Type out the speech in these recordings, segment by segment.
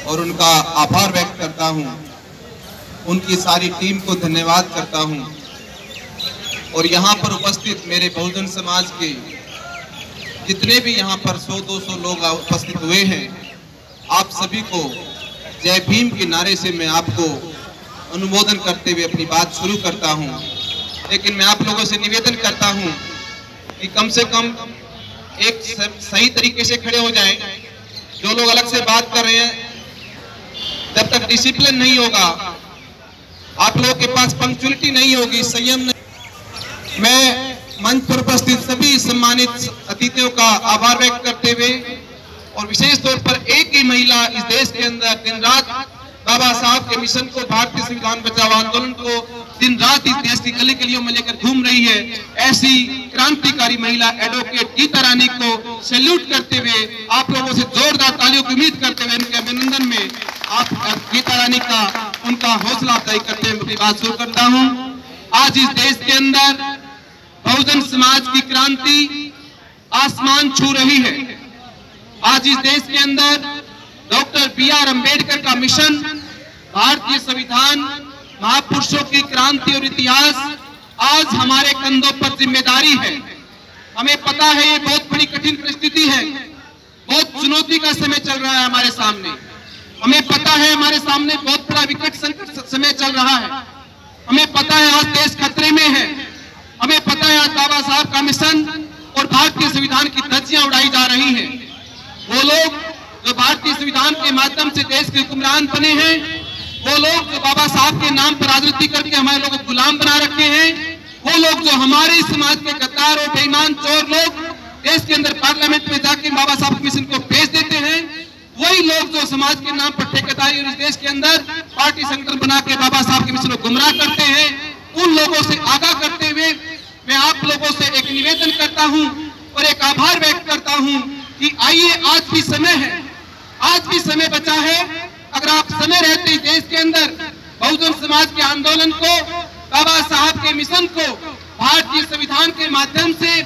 और उनका आभार व्यक्त करता हूं। उनकी सारी टीम को धन्यवाद करता हूं और यहाँ पर उपस्थित मेरे बहुजन समाज के जितने भी यहाँ पर 100-200 लोग उपस्थित हुए हैं, आप सभी को जय भीम के नारे से मैं आपको अनुमोदन करते हुए अपनी बात शुरू करता हूँ। लेकिन मैं आप लोगों से निवेदन करता हूँ कि कम से कम एक सही तरीके से खड़े हो जाएं। जो लोग अलग से बात कर रहे हैं, जब तक डिसिप्लिन नहीं होगा, आप लोगों के पास पंक्चुअलिटी नहीं होगी, संयम नहीं। मैं मंच पर उपस्थित सभी सम्मानित अतिथियों का आभार व्यक्त करते हुए और विशेष तौर पर एक ही महिला इस देश के अंदर दिन रात बाबा साहब के मिशन को, भारतीय संविधान बचाओ आंदोलन को दिन रात इस देश की गली गलियों में लेकर घूम रही है, ऐसी क्रांतिकारी महिला एडवोकेट गीता रानी को सैल्यूट करते हुए, आप लोगों से जोरदार तालियों की उम्मीद करते हुए उनके अभिनंदन में आप गीता रानी का उनका हौसला अफजाई करते हुए अपनी बात शुरू करता हूँ। आज इस देश के अंदर बहुजन समाज की क्रांति आसमान छू रही है। आज इस देश के अंदर डॉक्टर B.R. अम्बेडकर का मिशन, भारतीय संविधान, महापुरुषों की क्रांति और इतिहास आज हमारे कंधों पर जिम्मेदारी है। हमें पता है ये बहुत बड़ी कठिन परिस्थिति है, बहुत चुनौती का समय चल रहा है हमारे सामने। हमें पता है हमारे सामने बहुत बड़ा विकट संकट समय चल रहा है। हमें पता है आज देश खतरे में है। हमें पता है आज बाबा साहब का मिशन और भारतीय संविधान की धज्जियां उड़ाई जा रही हैं। वो लोग जो भारतीय संविधान के माध्यम से देश के हुक्मरान बने हैं, वो लोग जो बाबा साहब के नाम पर राजनीति करके हमारे लोगों को गुलाम बना रखे हैं, वो लोग जो हमारे समाज के गद्दार और बेईमान चोर लोग देश के अंदर पार्लियामेंट में जाके बाबा साहब के मिशन को पेश देते हैं, वही लोग जो समाज के नाम पर ठेकेदारी और इस देश के अंदर पार्टी संगठन बना के बाबा साहब के मिशन को गुमराह करते हैं, उन लोगों से आगाह करते हुए मैं आप लोगों से एक निवेदन करता हूं और एक आभार व्यक्त करता हूं कि आइए, आज भी समय है, आज भी समय बचा है। अगर आप समय रहते ही देश के अंदर बहुजन समाज के आंदोलन को, बाबा साहब के मिशन को भारतीय संविधान के माध्यम से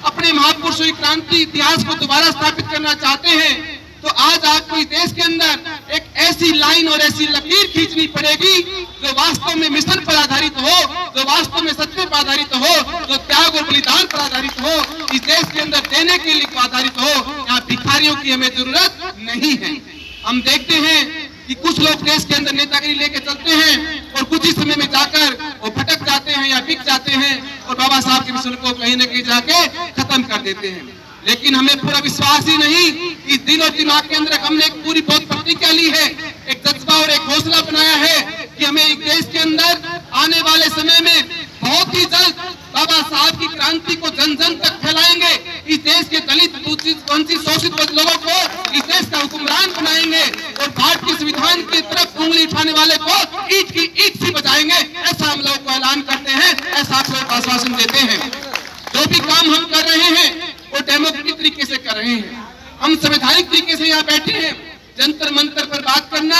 अपने महापुरुषों की क्रांति इतिहास को दोबारा स्थापित करना चाहते हैं, तो आज आपको इस देश के अंदर एक ऐसी लाइन और ऐसी लकीर खींचनी पड़ेगी जो वास्तव में मिशन पर आधारित हो, जो वास्तव में सत्य पर आधारित हो, जो त्याग और बलिदान पर आधारित हो, इस देश के अंदर देने के लिए आधारित हो। यहाँ भिखारियों की हमें जरूरत नहीं है। हम देखते हैं कि कुछ लोग देश के अंदर नेतागिरी लेके चलते हैं और कुछ ही समय में जाकर वो भटक जाते हैं या बिक जाते हैं और बाबा साहब के मिशन को कहीं न कहीं जाके खत्म कर देते हैं। लेकिन हमें पूरा विश्वास ही नहीं, इस दिल और दिमाग के अंदर हमने एक पूरी बहुत प्रतिज्ञा ली है, एक जज्बा और एक हौसला बनाया है कि हमें इस देश के अंदर आने वाले समय में बहुत ही जल्द बाबा साहब की क्रांति को जन जन तक फैलाएंगे। इस देश के दलित, वंचित, शोषित लोगों को इस देश का हुक्मरान बनाएंगे और भारतीय संविधान की तरफ उंगली उठाने वाले को ईंट की ईंट से बचाएंगे। ऐसा हम लोग को ऐलान करते हैं, ऐसा आप लोग आश्वासन देते हैं। जो भी काम हम कर रहे हैं वो डेमोक्रेटिक तरीके से कर रहे हैं। हम संवैधानिक तरीके से यहाँ बैठे हैं। जंतर मंतर पर बात करना,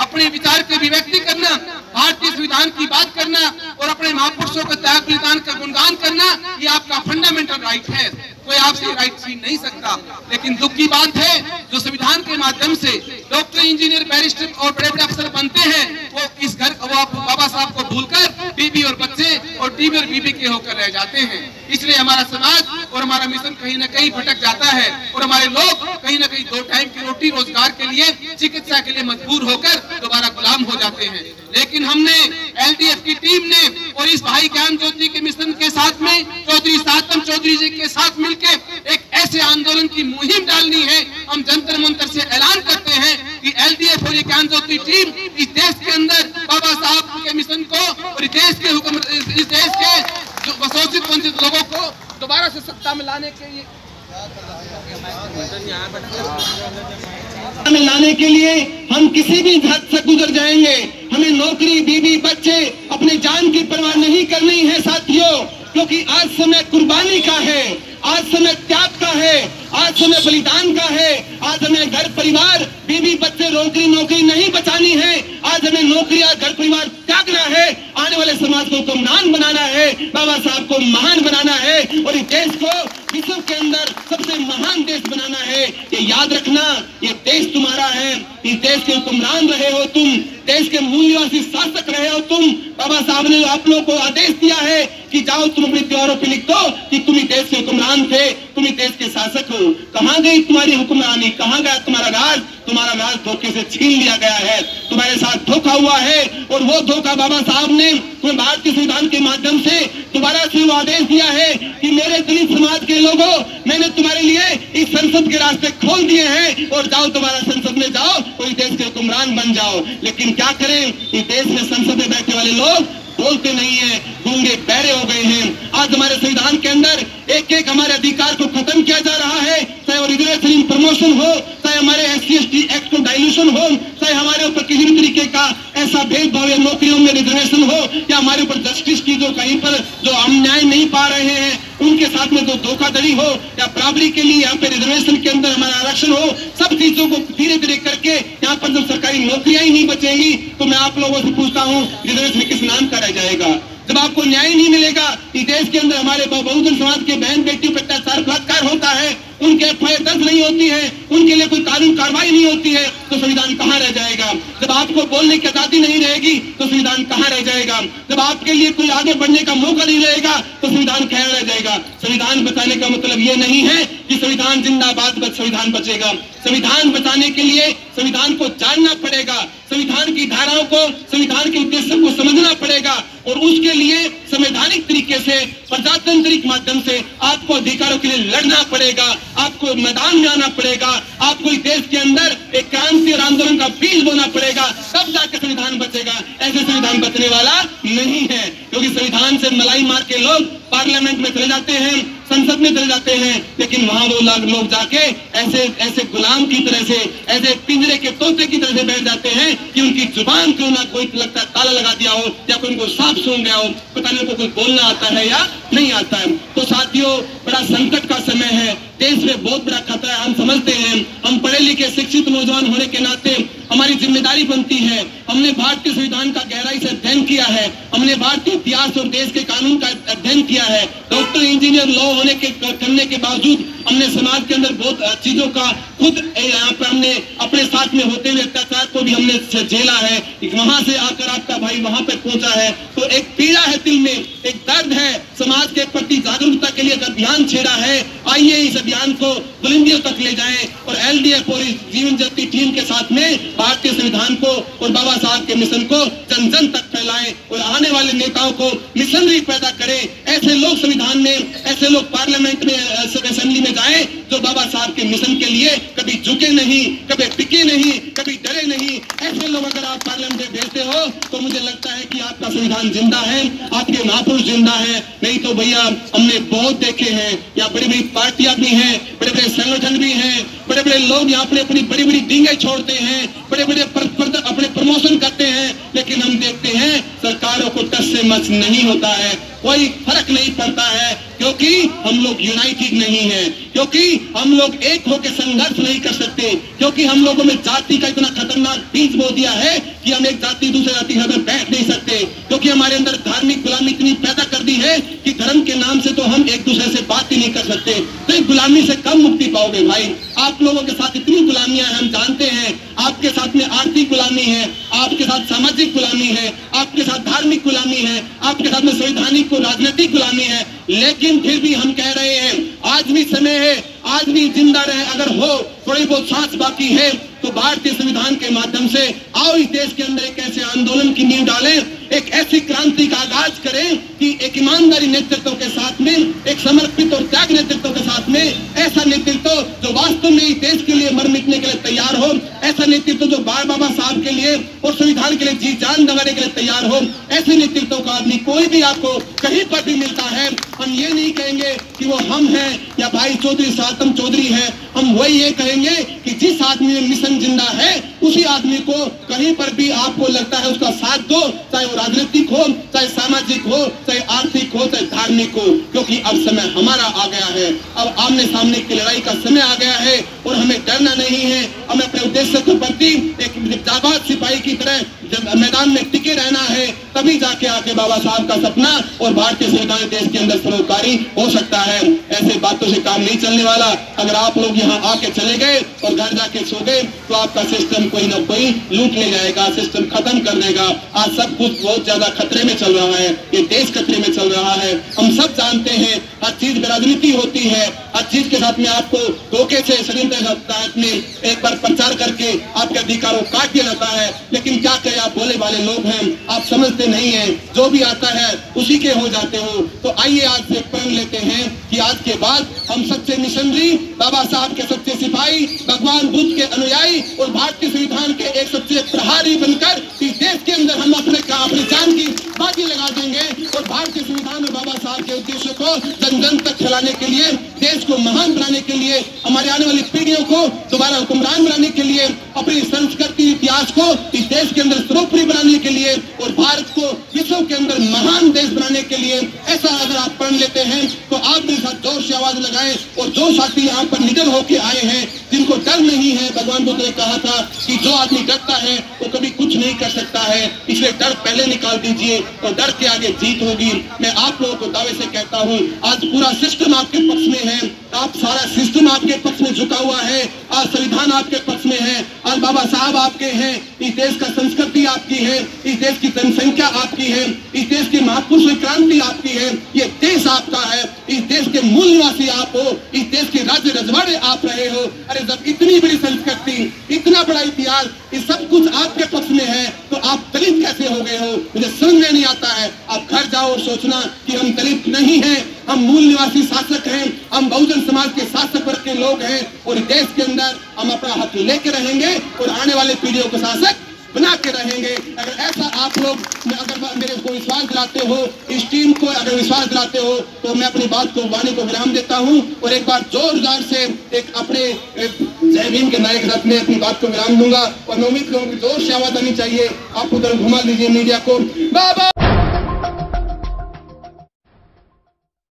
अपने विचार की अभिव्यक्ति करना, भारतीय संविधान की बात करना और अपने महापुरुषों का त्याग बलिदान का गुणगान करना, ये आपका फंडामेंटल राइट है। कोई आपसे राइट छीन नहीं सकता। लेकिन दुख की बात है, जो संविधान के माध्यम से डॉक्टर, इंजीनियर, बैरिस्टर और बड़े बड़े अफसर बनते हैं, वो इस घर वो बाबा साहब को भूलकर बीबी और बच्चे और टीवी और बीबी के होकर रह जाते हैं। इसलिए हमारा समाज और हमारा मिशन कहीं न कहीं भटक जाता है और हमारे लोग कहीं न कहीं 2 टाइम की रोटी रोजगार के लिए, चिकित्सा के लिए मजबूर होकर दोबारा गुलाम हो जाते हैं। लेकिन हमने LDF की टीम ने और इस भाई ज्ञान ज्योति के मिशन के साथ में चौधरी सातम चौधरी जी के साथ मिलकर एक ऐसे आंदोलन की मुहिम डालनी है। हम जंतर मंतर से ऐलान करते हैं कि LDF और ज्ञान ज्योति टीम इस देश के अंदर बाबा साहब के मिशन को और इस देश के जो शोषित वंचित लोगों को दोबारा से सत्ता में लाने के लिए हम किसी भी हद से गुजर जाएंगे। हमें नौकरी, बीवी, बच्चे, अपने जान की परवाह नहीं करनी है साथियों, क्योंकि आज समय कुर्बानी का है, आज समय त्याग का है, आज समय बलिदान का है। आज हमें घर परिवार, बीवी, बच्चे, नौकरी नहीं बचानी है। आज हमें नौकरी, घर परिवार त्यागना है, आने वाले समाज को हुक्मरान बनाना है, बाबा साहब को महान बनाना है और इस देश को विश्व के अंदर सबसे महान देश बनाना है। ये याद रखना, ये देश तुम्हारा है, इस देश के हुक्मरान रहे हो तुम, देश के मूल्यवासी शासक रहे हो तुम। बाबा साहब ने आप लोगों को आदेश दिया है कि जाओ तुम अपने त्योहारों पे लिख दो कि तुम ही देश के हुक्मरान थे, तुम ही देश के शासक हो। कहां गई तुम्हारी हुक्मरानी, कहां गया तुम्हारा राज? तुम्हारा राज धोखे से छीन लिया गया है, तुम्हारे साथ धोखा हुआ है और वो धोखा बाबा साहब ने तुम्हें भारतीय संविधान के माध्यम से दोबारा से वो आदेश दिया है कि मेरे दलित समाज के लोगों, मैंने तुम्हारे लिए इस संसद के रास्ते खोल दिए हैं और जाओ दोबारा संसद में जाओ और इस देश के हुक्मरान बन जाओ। लेकिन क्या करें, इस देश में संसद में बैठे वाले लोग बोलते नहीं है, गूंगे बहरे हो गए हैं। आज हमारे संविधान के अंदर एक एक हमारे अधिकार को खत्म किया जा रहा है, चाहे वो रिजर्वेशन प्रमोशन हो, चाहे हमारे SC/ST एक्ट को डाइल्यूशन हो, चाहे हमारे ऊपर किसी भी तरीके का ऐसा भेदभाव या नौकरियों में रिजर्वेशन हो, या हमारे ऊपर जस्टिस की जो कहीं पर जो हम न्याय नहीं पा रहे हैं उनके साथ में जो धोखाधड़ी हो, या बराबरी के लिए यहाँ पे रिजर्वेशन के अंदर हमारा आरक्षण हो, सब चीजों को धीरे धीरे करके यहाँ पर जब सरकारी नौकरियां ही नहीं बचेंगी तो मैं आप लोगों से पूछता हूँ रिजर्वेशन किस नाम का रह जाएगा? जब आपको न्याय नहीं मिलेगा, इस देश के अंदर हमारे बहुजन समाज के बहन बेटियों पर अत्याचार बलात्कार होता है, उनके FIR दर्ज नहीं होती है, उनके लिए कोई कानून कार्रवाई नहीं होती है, तो संविधान कहाँ रह जाएगा? जब आपको बोलने की आजादी नहीं रहेगी तो संविधान कहाँ रह जाएगा? जब आपके लिए कोई आगे बढ़ने का मौका नहीं रहेगा तो संविधान कहाँ रह जाएगा? संविधान बचाने का मतलब ये नहीं है कि संविधान जिंदाबाद बस संविधान बचेगा। संविधान बचाने के लिए संविधान को जानना पड़ेगा, संविधान की धाराओं को, संविधान के उद्देश्य को समझना पड़ेगा और उसके लिए संवैधानिक तरीके से, प्रजातांत्रिक माध्यम से आपको अधिकारों के लिए लड़ना पड़ेगा, आपको मैदान में आना पड़ेगा, आपको इस देश के अंदर एक क्रांति और आंदोलन का बीज बोना पड़ेगा, तब जाकर संविधान बचेगा। ऐसे संविधान बचने वाला नहीं है, क्योंकि संविधान से मलाई मार के लोग पार्लियामेंट में चले जाते हैं, संसद में चले जाते हैं, लेकिन वहां वो लोग जाके ऐसे गुलाम की तरह से, ऐसे पिंजरे के तोते की तरह से बैठ जाते हैं कि उनकी जुबान क्यों ना कोई लगता है ताला लगा दिया हो या कोई उनको सांप सूंघ गया हो, पता नहीं उनको कुछ बोलना आता है या नहीं आता है। तो साथियों, बड़ा संकट का समय है, देश में बहुत बड़ा खतरा है, हम समझते हैं। हम पढ़े लिखे शिक्षित नौजवान होने के नाते हमारी जिम्मेदारी बनती है, हमने भारतीय संविधान का गहराई से अध्ययन किया है, हमने भारतीय इतिहास और देश के कानून का अध्ययन किया है, डॉक्टर इंजीनियर लॉ करने के बावजूद हमने समाज के अंदर बहुत चीजों का खुद यहाँ पर हमने अपने साथ में होते हुए अत्याचार को भी हमने झेला है। वहां से आकर आपका भाई वहां पर पहुंचा है तो एक पीड़ा है दिल में, एक दर्द है, समाज के प्रति जागरूकता के लिए अभियान छेड़ा है। आइए इस अभियान को बुलंदियों तक ले जाएं और LDF और इस जीवन ज्योति टीम के साथ में भारतीय संविधान को और बाबा साहब के मिशन को जन जन तक फैलाएं और आने वाले नेताओं को मिशनरी पैदा करें। ऐसे लोग संविधान में, ऐसे लोग पार्लियामेंट में, असेंबली में जाएं जो बाबा साहब के मिशन के लिए कभी झुके नहीं, कभी टिके नहीं, कभी डरे नहीं। ऐसे लोग अगर आप पार्लियामेंट में भेजते हो तो मुझे लगता है कि आपका संविधान जिंदा है, आपके महापुरुष जिंदा है। नहीं तो भैया हमने बहुत देखे हैं, यहाँ बड़ी बड़ी पार्टियां भी हैं, बड़े बड़े संगठन भी हैं, बड़े बड़े लोग यहाँ अपनी बड़ी बड़ी डींगे छोड़ते हैं, बड़े बड़े अपने प्रमोशन करते हैं, लेकिन हम देखते हैं सरकारों को टस से मस नहीं होता है, कोई फर्क नहीं पड़ता है, क्योंकि हम लोग यूनाइटेड नहीं है, क्योंकि हम लोग एक होकर संघर्ष नहीं कर सकते, क्योंकि हम लोगों में जाति का इतना खतरनाक बीज बो दिया है कि हम एक जाति दूसरे जाति के साथ बैठ नहीं सकते, क्योंकि हमारे अंदर धार्मिक गुलामी इतनी पैदा कर दी है कि धर्म के नाम से तो हम एक दूसरे से बात ही नहीं कर सकते। तो इस गुलामी से कब मुक्ति पाओगे भाई? आप लोगों के साथ इतनी गुलामियां हैं, हम जानते हैं। आपके साथ में आर्थिक गुलामी है, आपके साथ सामाजिक गुलामी है, आपके साथ धार्मिक गुलामी है, आपके साथ में संवैधानिक और राजनीतिक गुलामी है, लेकिन फिर भी हम कह रहे हैं आज भी समय है, आज भी जिंदा रहे, अगर हो थोड़ी बहुत सांस बाकी है तो भारतीय संविधान के माध्यम से आओ इस देश के अंदर एक ऐसे आंदोलन की नींव डालें, एक ऐसी क्रांति का आगाज करें कि एक ईमानदारी नेतृत्व के साथ में, एक समर्पित और त्याग नेतृत्व के साथ में, ऐसा नेतृत्व जो वास्तव में इस देश के लिए मर मिटने के लिए तैयार हो, ऐसा नेतृत्व जो बाबा साहब के लिए और संविधान के लिए जी जान लगाने के लिए तैयार हो, ऐसे नेतृत्व का आदमी कोई भी आपको कहीं पर भी मिलता है, हम ये नहीं कहेंगे कि वो हम हैं या भाई चौधरी सातम चौधरी है, हम वही ये कहेंगे कि जिस आदमी में मिशन जिंदा है उसी आदमी को कहीं पर भी आपको लगता है उसका साथ दो, चाहे वो राजनीतिक हो, चाहे सामाजिक हो, चाहे आर्थिक हो, चाहे धार्मिक हो, क्योंकि अब समय हमारा आ गया है, अब आमने सामने की लड़ाई का समय आ गया है और हमें डरना नहीं है, हमें अपने उद्देश्य के प्रति एक जाबाज सिपाही की तरह मैदान में टिके रहना है। तभी जाके आके बाबा साहब का सपना और भारतीय संविधान देश के अंदर सर्वकारी हो सकता है। ऐसे बातों से काम नहीं चलने वाला। अगर आप लोग यहाँ आके चले गए और घर जाके सो गए तो आपका सिस्टम कोई ना कोई लूट ले जाएगा, सिस्टम खत्म कर देगा। आज सब कुछ बहुत ज्यादा खतरे में चल रहा है, ये देश खतरे में चल रहा है। हम सब जानते हैं हर चीज में राजनीति होती है, हर चीज के साथ में आपको धोखे से षड्यंत्र में एक बार प्रचार करके आपके अधिकारों को काट दिया जाता है। लेकिन क्या कहे, आप बोले वाले लोग हैं, आप समझते नहीं है, जो भी आता है उसी के हो जाते हो। तो आइए आज से प्रण लेते हैं कि आज के बाद हम सच्चे मिशनरी, बाबा साहब के सच्चे सिपाही, भगवान बुद्ध के अनुयायी और भारतीय संविधान के एक सच्चे प्रहारी बनकर इस देश के अंदर हम अपने जान की बाजी लगा देंगे और भारतीय संविधान और बाबा साहब के उद्देश्यों को जन जन तक फैलाने के लिए, देश को महान बनाने के लिए, हमारे आने वाली पीढ़ियों को दोबारा हुक्मरान बनाने के लिए, अपनी संस्कृति इतिहास को इस देश के अंदर सर्वोपरि बनाने के लिए और भारत को विश्व के अंदर महान देश बनाने के लिए ऐसा अगर आप प्रण लेते हैं तो आप मेरे साथ जोर से आवाज लगाएं। और जो साथी यहाँ पर निडर होके आए हैं, जिनको डर नहीं है, भगवान बुद्ध ने कहा था कि जो आदमी डरता है वो कभी कुछ नहीं कर सकता है, इसलिए डर पहले निकाल दीजिए और डर के आगे जीत होगी। मैं आप लोगों को दावे से कहता हूँ आज पूरा सिस्टम आपके पक्ष में है, आप सारा सिस्टम आपके पक्ष में झुका हुआ है, आज संविधान आपके पक्ष में है, आज बाबा साहब आपके हैं, इस देश का संस्कृति आपकी है, इस देश की जनसंख्या आपकी है, इस देश की महापुरुष क्रांति आपकी है, ये देश आपका है, इस देश के मूल निवासी आप हो, इस देश के राज्य रजवाड़े आप रहे हो। अरे जब इतनी बड़ी संस्कृति, इतना बड़ा इतिहास, ये सब कुछ आपके पक्ष में है तो आप दलित कैसे हो गए हो, मुझे समझ में नहीं आता है। आप घर जाओ और सोचना कि हम दलित नहीं हैं, हम मूल निवासी शासक हैं, हम बहुजन समाज के शासक वर्ग के लोग हैं और देश के अंदर हम अपना हक लेके रहेंगे और आने वाले पीढ़ियों को शासक बना के रहेंगे। अगर ऐसा आप लोग अगर मेरे को विश्वास दिलाते हो, इस टीम को अगर विश्वास दिलाते हो तो मैं अपनी बात को वाणी को विराम देता हूं और एक बार जोरदार से एक अपने जय भीम के नारे के साथ में अपनी बात को विराम दूंगा और मैं उम्मीद करूंगी जोर से आवाज आनी चाहिए। आप उधर घुमा लीजिए मीडिया को। बाबा